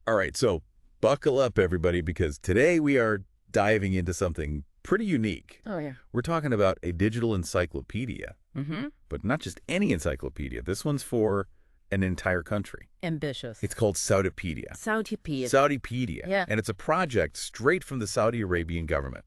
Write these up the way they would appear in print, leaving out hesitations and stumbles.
All right, so buckle up, everybody, because today we are diving into something pretty unique. Oh, yeah. We're talking about a digital encyclopedia, Mm-hmm. but not just any encyclopedia. This one's for an entire country. Ambitious. It's called Saudipedia. Saudipedia. Saudipedia. Yeah. And it's a project straight from the Saudi Arabian government.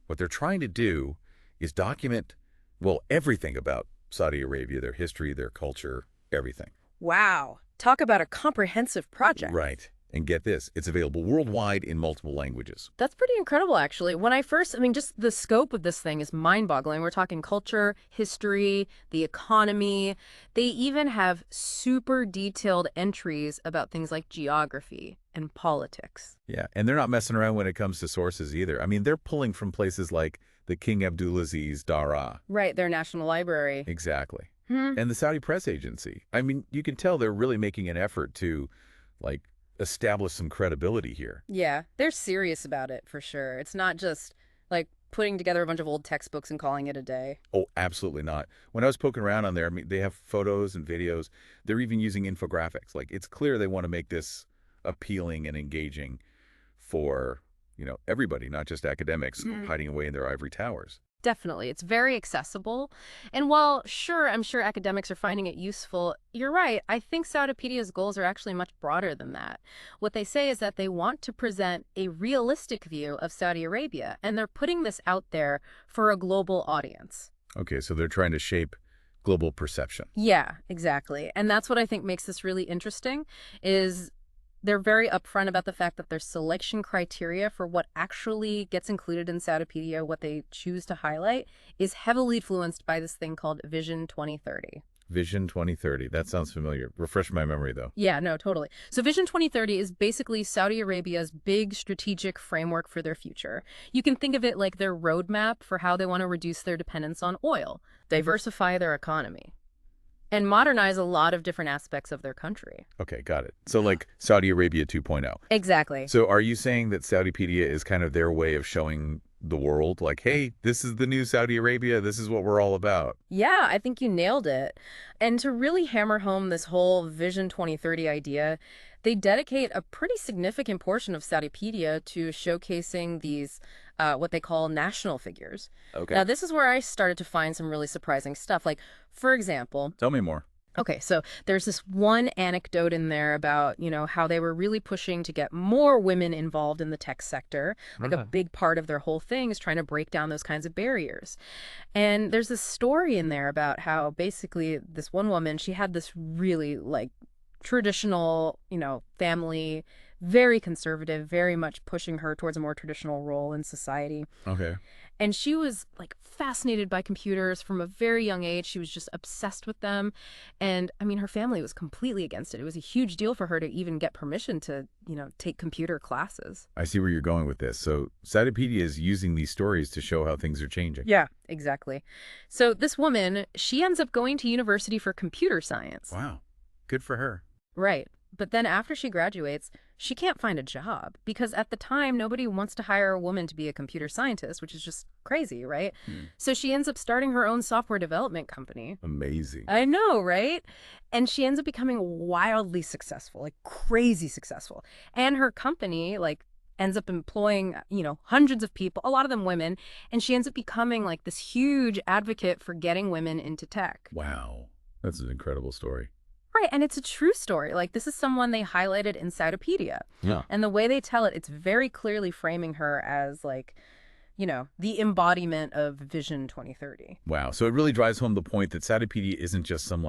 What they're trying to do is document, well, everything about Saudi Arabia, their history, their culture, everything. Wow. Talk about a comprehensive project. Right. And get this, it's available worldwide in multiple languages. That's pretty incredible, actually. When I first, just the scope of this thing is mind-boggling. We're talking culture, history, the economy. They even have super detailed entries about things like geography and politics. Yeah, and they're not messing around when it comes to sources either. I mean, they're pulling from places like the King Abdulaziz Dara. Right, their national library. Exactly. Hmm. And the Saudi press agency. I mean, you can tell they're really making an effort to, like, establish some credibility here. Yeah, they're serious about it, for sure. It's not just, like, putting together a bunch of old textbooks and calling it a day. Oh, absolutely not. When I was poking around on there, I mean, they have photos and videos. They're even using infographics. Like, it's clear they want to make this appealing and engaging for, everybody, not just academics hiding away in their ivory towers. Definitely. It's very accessible. And while, sure, I'm sure academics are finding it useful, you're right. I think Saudipedia's goals are actually much broader than that. What they say is that they want to present a realistic view of Saudi Arabia, and they're putting this out there for a global audience. Okay, so they're trying to shape global perception. Yeah, exactly. And that's what I think makes this really interesting, is they're very upfront about the fact that their selection criteria for what actually gets included in Saudipedia, what they choose to highlight, is heavily influenced by this thing called Vision 2030. Vision 2030. That sounds familiar. Refresh my memory, though. Yeah, no, totally. So Vision 2030 is basically Saudi Arabia's big strategic framework for their future. You can think of it like their roadmap for how they want to reduce their dependence on oil, diversify their economy, and modernize a lot of different aspects of their country. Okay, got it. So like Saudi Arabia 2.0. Exactly. So are you saying that Saudipedia is kind of their way of showing the world, like, hey, this is the new Saudi Arabia, this is what we're all about? Yeah, I think you nailed it. And to really hammer home this whole Vision 2030 idea, they dedicate a pretty significant portion of Saudipedia to showcasing these, what they call national figures. Okay. Now, this is where I started to find some really surprising stuff. Like, for example, Tell me more. okay, so there's this one anecdote in there about, how they were really pushing to get more women involved in the tech sector. Like a big part of their whole thing is trying to break down those kinds of barriers. And there's this story in there about how basically this one woman, she had this really like traditional, family, very conservative, very much pushing her towards a more traditional role in society. Okay. And she was like fascinated by computers from a very young age. She was just obsessed with them. And her family was completely against it. It was a huge deal for her to even get permission to, take computer classes. I see where you're going with this. So Saudipedia is using these stories to show how things are changing. Yeah, exactly. So this woman, she ends up going to university for computer science. Wow. Good for her. Right. But then after she graduates, she can't find a job because at the time, nobody wants to hire a woman to be a computer scientist, which is just crazy, right? So she ends up starting her own software development company. Amazing. I know, right? And she ends up becoming wildly successful, like crazy successful. And her company, ends up employing, hundreds of people, a lot of them women, and she ends up becoming like this huge advocate for getting women into tech. Wow. That's an incredible story. Right, and it's a true story. Like, this is someone they highlighted in Saudipedia. Yeah. And the way they tell it, it's very clearly framing her as, the embodiment of Vision 2030. Wow. So it really drives home the point that Saudipedia isn't just some,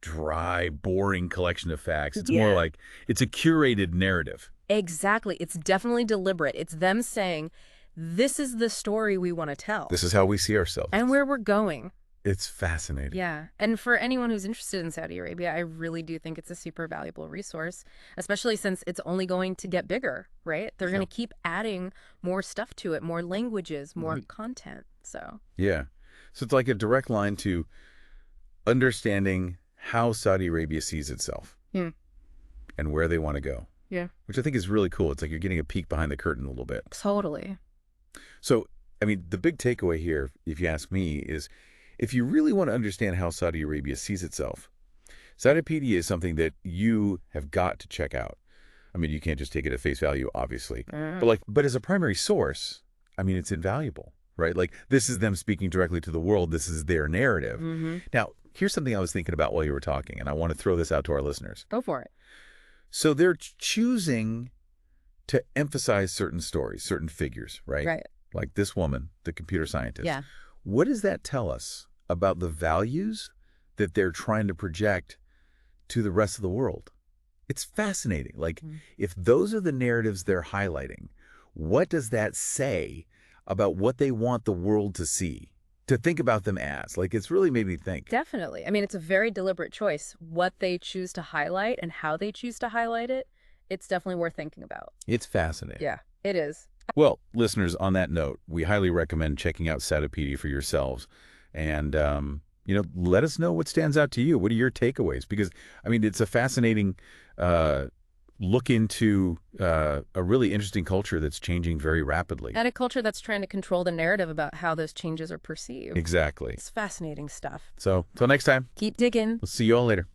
dry, boring collection of facts. It's more like it's a curated narrative. Exactly. It's definitely deliberate. It's them saying, this is the story we want to tell. This is how we see ourselves. And where we're going. It's fascinating. Yeah. And for anyone who's interested in Saudi Arabia, I really do think it's a super valuable resource, especially since it's only going to get bigger, right? They're going to keep adding more stuff to it, more languages, more content. So. Yeah. So it's like a direct line to understanding how Saudi Arabia sees itself and where they want to go. Yeah. Which I think is really cool. It's like you're getting a peek behind the curtain a little bit. Totally. So, the big takeaway here, if you ask me, is if you really want to understand how Saudi Arabia sees itself, Saudipedia is something that you have got to check out. I mean, you can't just take it at face value, obviously. But as a primary source, I mean, it's invaluable, right? Like, this is them speaking directly to the world. This is their narrative. Now, here's something I was thinking about while you were talking, and I want to throw this out to our listeners. Go for it. So they're choosing to emphasize certain stories, certain figures, right? Right. Like this woman, the computer scientist. Yeah. What does that tell us about the values that they're trying to project to the rest of the world? It's fascinating. Like, if those are the narratives they're highlighting, what does that say about what they want the world to see, to think about them as? Like, it's really made me think. Definitely. I mean, it's a very deliberate choice. What they choose to highlight and how they choose to highlight it, it's definitely worth thinking about. It's fascinating. Yeah, it is. Well, listeners, on that note, we highly recommend checking out Satopedia for yourselves. And, let us know what stands out to you. What are your takeaways? Because, I mean, it's a fascinating look into a really interesting culture that's changing very rapidly. And a culture that's trying to control the narrative about how those changes are perceived. Exactly. It's fascinating stuff. So, till next time, Keep digging. we'll see you all later.